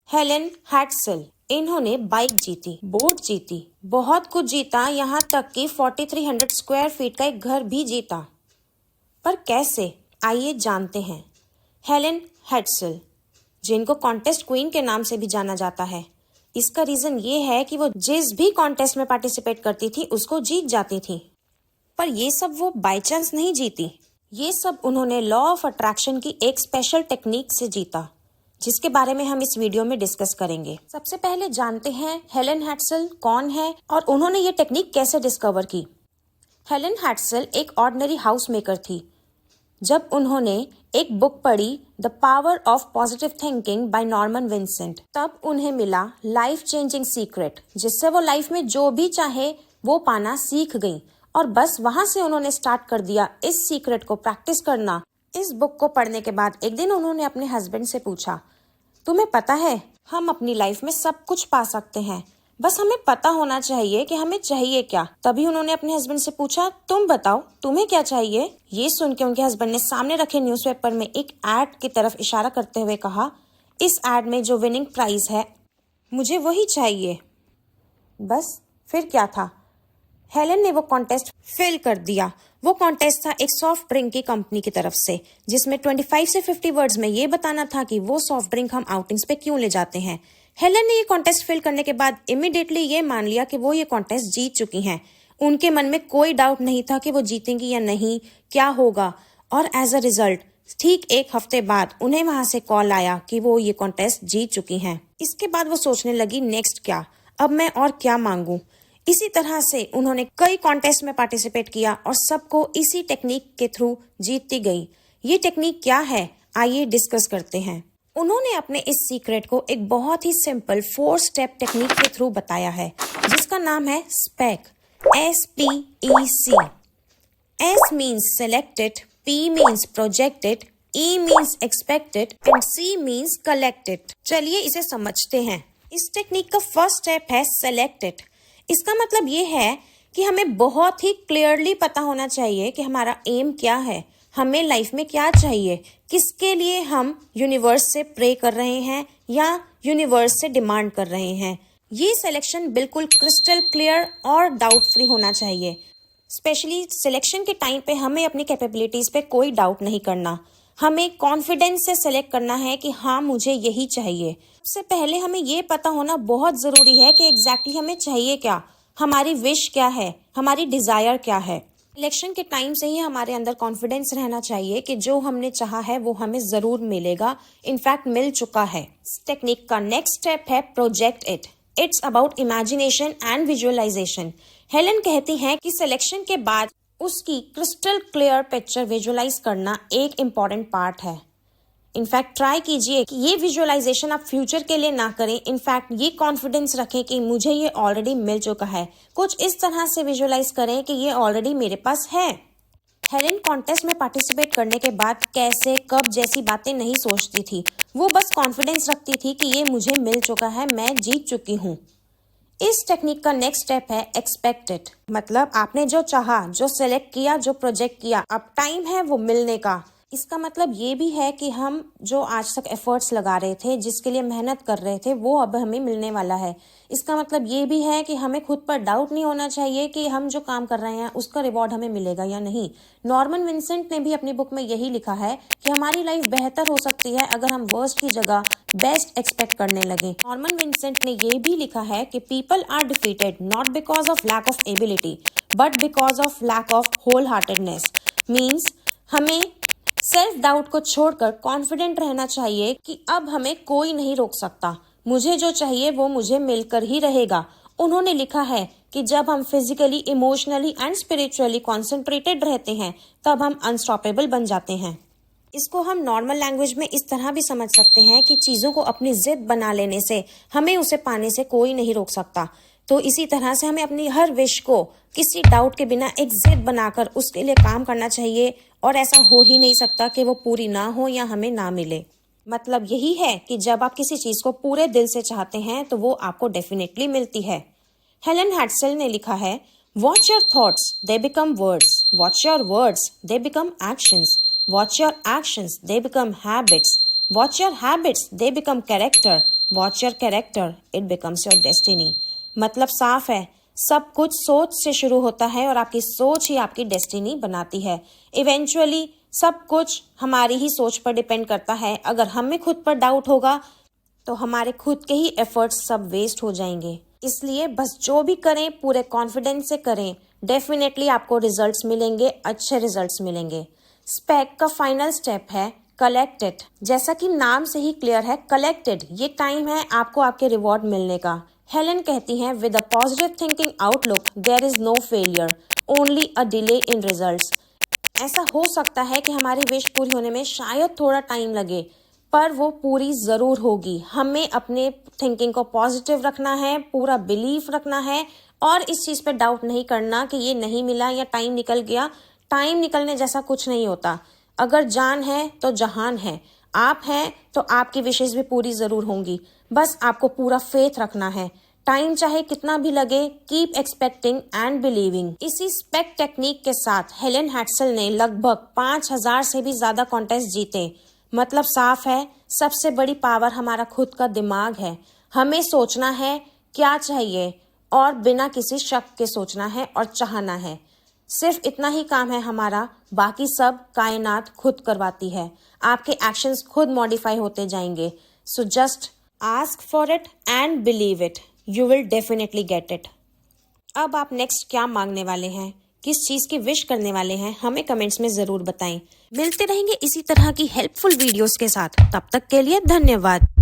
Helen हैट्सेल, इन्होंने bike जीती, boat जीती, बहुत कुछ जीता, यहाँ तक कि 4300 स्क्वायर फीट का एक घर भी जीता। पर कैसे, आइए जानते हैं। हेलेन हैट्सेल, जिनको कॉन्टेस्ट क्वीन के नाम से भी जाना जाता है, इसका रीजन ये है कि वो जिस भी कॉन्टेस्ट में पार्टिसिपेट करती थी उसको जीत जाती थी। पर ये सब वो बाय चांस नहीं जीती, ये सब उन्होंने लॉ ऑफ अट्रैक्शन की एक स्पेशल टेक्निक से जीता, जिसके बारे में हम इस वीडियो में डिस्कस करेंगे। सबसे पहले जानते हैं हेलेन हैट्सेल कौन है और उन्होंने ये टेक्निक कैसे डिस्कवर की। हेलेन हैट्सेल एक ऑर्डिनरी हाउस मेकर थी। जब उन्होंने एक बुक पढ़ी the power of positive thinking by Norman Vincent, तब उन्हें मिला लाइफ चेंजिंग सीक्रेट, जिससे वो लाइफ में जो भी चाहे वो पाना सीख गई। और बस वहां से उन्होंने स्टार्ट कर दिया इस सीक्रेट को प्रैक्टिस करना। इस बुक को पढ़ने के बाद एक दिन उन्होंने अपने हस्बैंड से पूछा, तुम्हें पता है हम अपनी लाइफ में सब कुछ पा सकते हैं, बस हमें पता होना चाहिए कि हमें चाहिए क्या। तभी उन्होंने अपने हस्बैंड से पूछा, तुम बताओ तुम्हें क्या चाहिए। ये सुन के उनके हस्बैंड ने सामने रखे न्यूज़पेपर में एक एड की तरफ इशारा करते हुए कहा, इस एड में जो विनिंग प्राइज है मुझे वही चाहिए। बस फिर क्या था, हेलेन ने वो कॉन्टेस्ट फिल कर दिया। वो कॉन्टेस्ट था एक सॉफ्ट ड्रिंक की कंपनी की तरफ से, जिसमें 25 से 50 वर्ड्स में ये बताना था कि वो सॉफ्ट ड्रिंक हम आउटिंग्स पे क्यों ले जाते हैं। हेलेन ने ये कॉन्टेस्ट फिल करने के बाद इमीडिएटली ये मान लिया कि वो ये कॉन्टेस्ट जीत चुकी हैं। उनके मन में कोई डाउट नहीं था कि वो जीतेंगी या नहीं, क्या होगा। और एज अ रिजल्ट ठीक एक हफ्ते बाद उन्हें वहां से कॉल आया कि वो ये कॉन्टेस्ट जीत चुकी हैं। इसके बाद वो सोचने लगी, नेक्स्ट क्या, अब मैं और क्या मांगू। इसी तरह से उन्होंने कई कॉन्टेस्ट में पार्टिसिपेट किया और सबको इसी टेक्निक के थ्रू जीतती गई। ये टेक्निक क्या है, आइए डिस्कस करते हैं। उन्होंने अपने इस सीक्रेट को एक बहुत ही सिंपल 4 स्टेप टेक्निक के थ्रू बताया है, जिसका नाम है SPEC, SPEC। S means selected, P means projected, E means expected and C means collected। चलिए इसे समझते हैं। इस टेक्निक का फर्स्ट स्टेप है selected। इसका मतलब ये है कि हमें बहुत ही क्लियरली पता होना चाहिए कि हमारा एम क्या है, हमें लाइफ में क्या चाहिए, किसके लिए हम यूनिवर्स से प्रे कर रहे हैं या यूनिवर्स से डिमांड कर रहे हैं। ये सिलेक्शन बिल्कुल क्रिस्टल क्लियर और डाउट फ्री होना चाहिए। स्पेशली सिलेक्शन के टाइम पे हमें अपनी कैपेबिलिटीज पे कोई डाउट नहीं करना, हमें कॉन्फिडेंस से सिलेक्ट करना है कि हाँ मुझे यही चाहिए। सबसे पहले हमें ये पता होना बहुत जरूरी है कि एग्जैक्टली हमें चाहिए क्या, हमारी विश क्या है, हमारी डिजायर क्या है। इलेक्शन के टाइम से ही हमारे अंदर कॉन्फिडेंस रहना चाहिए कि जो हमने चाहा है वो हमें जरूर मिलेगा, इनफैक्ट मिल चुका है। इस टेक्निक का नेक्स्ट स्टेप है project it. It's about imagination and visualisation. Helen कहती हैं कि सिलेक्शन के बाद उसकी क्रिस्टल क्लियर पिक्चर विजुअलाइज करना एक इम्पॉर्टेंट पार्ट है। इनफैक्ट ट्राई कीजिए कि ये विजुअलाइजेशन आप फ्यूचर के लिए ना करें, इनफैक्ट ये कॉन्फिडेंस रखें कि मुझे ये ऑलरेडी मिल चुका है। कुछ इस तरह से विजुअलाइज करें कि ये ऑलरेडी मेरे पास है। हेलेन कॉन्टेस्ट में पार्टिसिपेट करने के बाद कैसे कब जैसी बातें नहीं सोचती थी, वो बस कॉन्फिडेंस रखती थी कि ये मुझे मिल चुका है, मैं जीत चुकी हूँ। इस टेक्निक का नेक्स्ट स्टेप है एक्सपेक्टेड। मतलब आपने जो चाहा, जो सिलेक्ट किया, जो प्रोजेक्ट किया, अब टाइम है वो मिलने का। इसका मतलब ये भी है कि हम जो आज तक एफर्ट्स लगा रहे थे, जिसके लिए मेहनत कर रहे थे, वो अब हमें मिलने वाला है। इसका मतलब ये भी है कि हमें खुद पर डाउट नहीं होना चाहिए कि हम जो काम कर रहे हैं उसका रिवॉर्ड हमें मिलेगा या नहीं। नॉर्मन विंसेंट ने भी अपनी बुक में यही लिखा है कि हमारी लाइफ बेहतर हो सकती है अगर हम वर्स्ट की जगह बेस्ट एक्सपेक्ट करने लगे। नॉर्मन विंसेंट ने ये भी लिखा है कि people are defeated not because of lack of ability but because of lack of wholeheartedness. Means हमें सेल्फ डाउट को छोड़कर कॉन्फिडेंट रहना चाहिए कि अब हमें कोई नहीं रोक सकता, मुझे जो चाहिए वो मुझे मिलकर ही रहेगा। उन्होंने लिखा है कि जब हम physically, emotionally and spiritually concentrated रहते हैं तब हम अनस्टॉपेबल बन जाते हैं। इसको हम नॉर्मल लैंग्वेज में इस तरह भी समझ सकते हैं कि चीजों को अपनी जिद बना लेने से हमें उसे पाने से कोई नहीं रोक सकता। तो इसी तरह से हमें अपनी हर विश को किसी डाउट के बिना एक जिद बनाकर उसके लिए काम करना चाहिए, और ऐसा हो ही नहीं सकता कि वो पूरी ना हो या हमें ना मिले। मतलब यही है कि जब आप किसी चीज को पूरे दिल से चाहते हैं तो वो आपको डेफिनेटली मिलती है। हेलेन हैट्सेल ने लिखा है, watch your thoughts they become words, watch your words they become actions, watch your actions they become habits, watch your habits they become character, watch your character, it becomes your destiny. मतलब साफ है, सब कुछ सोच से शुरू होता है और आपकी सोच ही आपकी डेस्टिनी बनाती है। इवेंचुअली सब कुछ हमारी ही सोच पर डिपेंड करता है। अगर हमें खुद पर डाउट होगा तो हमारे खुद के ही एफर्ट्स सब वेस्ट हो जाएंगे। इसलिए बस जो भी करें पूरे कॉन्फिडेंस से करें, डेफिनेटली आपको रिजल्ट्स मिलेंगे, अच्छे रिजल्ट्स मिलेंगे। स्पेक का फाइनल स्टेप है कलेक्टेड। जैसा कि नाम से ही क्लियर है, कलेक्टेड ये टाइम है आपको आपके रिवॉर्ड मिलने का। हेलेन कहती हैं, with a positive thinking outlook there is no failure, only a delay in results. ऐसा हो सकता है कि हमारी विश पूरी होने में शायद थोड़ा टाइम लगे, पर वो पूरी जरूर होगी। हमें अपने थिंकिंग को पॉजिटिव रखना है, पूरा बिलीफ रखना है और इस चीज पे डाउट नहीं करना कि ये नहीं मिला या टाइम निकल गया। टाइम निकलने जैसा कुछ नहीं होता। अगर जान है तो जहान है, आप हैं तो आपकी विशेष भी पूरी जरूर होंगी। बस आपको पूरा फेथ रखना है। टाइम चाहे कितना भी लगे, कीप एक्सपेक्टिंग एंड बिलीविंग। इसी स्पेक टेक्निक के साथ हेलेन हैक्सेल ने लगभग 5000 से भी ज्यादा कॉन्टेस्ट जीते। मतलब साफ है, सबसे बड़ी पावर हमारा खुद का दिमाग है। हमें सोचना है क्या चाहिए और बिना किसी शक के सोचना है और चाहना है। सिर्फ इतना ही काम है हमारा, बाकी सब कायनात खुद करवाती है। आपके एक्शंस खुद मॉडिफाई होते जाएंगे। So just ask for it and believe it, you will definitely get it. अब आप नेक्स्ट क्या मांगने वाले हैं, किस चीज की विश करने वाले हैं, हमें कमेंट्स में जरूर बताएं। मिलते रहेंगे इसी तरह की हेल्पफुल वीडियोस के साथ। तब तक के लिए धन्यवाद।